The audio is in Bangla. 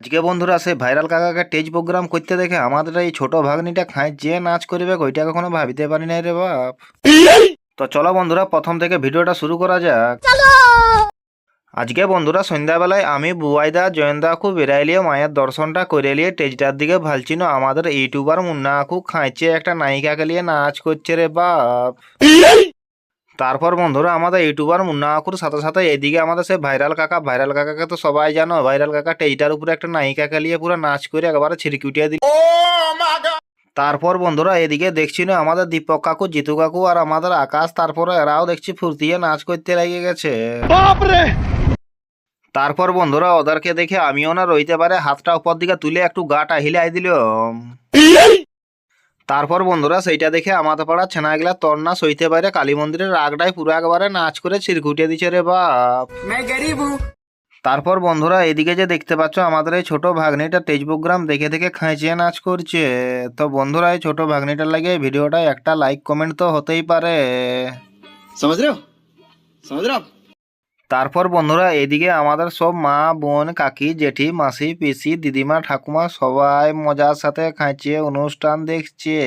আজকে বন্ধুরা সে ভাইরাল কাকাকে স্টেজ প্রোগ্রাম করতে দেখে আমাদের এই ছোট ভাগ্নিটা খায় যে নাচ করবে ওইটা কখনো ভাবিতে পারি নাই রে বাপ। তো চলো বন্ধুরা প্রথম থেকে ভিডিওটা শুরু করা যাক। আজকে বন্ধুরা সন্ধ্যাবেলায় আমি বুয়াইদা জয়ন্দা আকু বেরাইলিয়ে মায়ের দর্শনটা করে নিয়ে স্টেজটার দিকে ভালছিল আমাদের ইউটিউবার মুন্না আকু খাইছে একটা নায়িকাকে নিয়ে নাচ করছে রে বাপ। তারপর বন্ধুরা আমাদের ইউটিউবার মুন্না আকুর সাথে সাথে এদিকে আমাদের সে ভাইরাল কাকাকে তো সবাই জানো, ভাইরাল কাকা টেইটার উপরে একটা নায়িকাকে নিয়ে পুরো নাচ করে একেবারে ছিড়কিউটিয়ে দিল। তারপর বন্ধুরা এদিকে দেখছি না আমাদের দীপক কাকু, জিতু কাকু আর আমাদের আকাশ, তারপরে এরাও দেখছি ফুর্তিয়ে নাচ করতে লেগে গেছে। তারপর বন্ধুরা ওদেরকে দেখে আমিও না রইতে পারে হাতটা উপর দিকে তুলে একটু গাটা হিলাই দিলাম। তারপর বন্ধুরা সেইটা দেখে আমাদের পাড়া ছেনাগুলা তোর না সইতে পারে কালী মন্দিরের আগটায় পুরো একবারে নাচ করে ছিড়কুটিয়ে দিচ্ছে রে বাপ। তারপর বন্ধুরা এদিকে যে দেখতে পাচ্ছ আমাদের এই ছোট ভাগ্নিটা স্টেজ প্রোগ্রাম দেখে দেখে খাইচিয়ে নাচ করছে। তো বন্ধুরা এই ছোট ভাগ্নিটার লাগে এই ভিডিওটা একটা লাইক কমেন্ট তো হতেই পারে। সমঝ রে? তারপর বন্ধুরা এদিকে আমাদের সব মা বোন কাকি জেঠি মাসি পিসি দিদিমা ঠাকুমা সবাই মজার সাথে খাইছে অনুষ্ঠান দেখছে।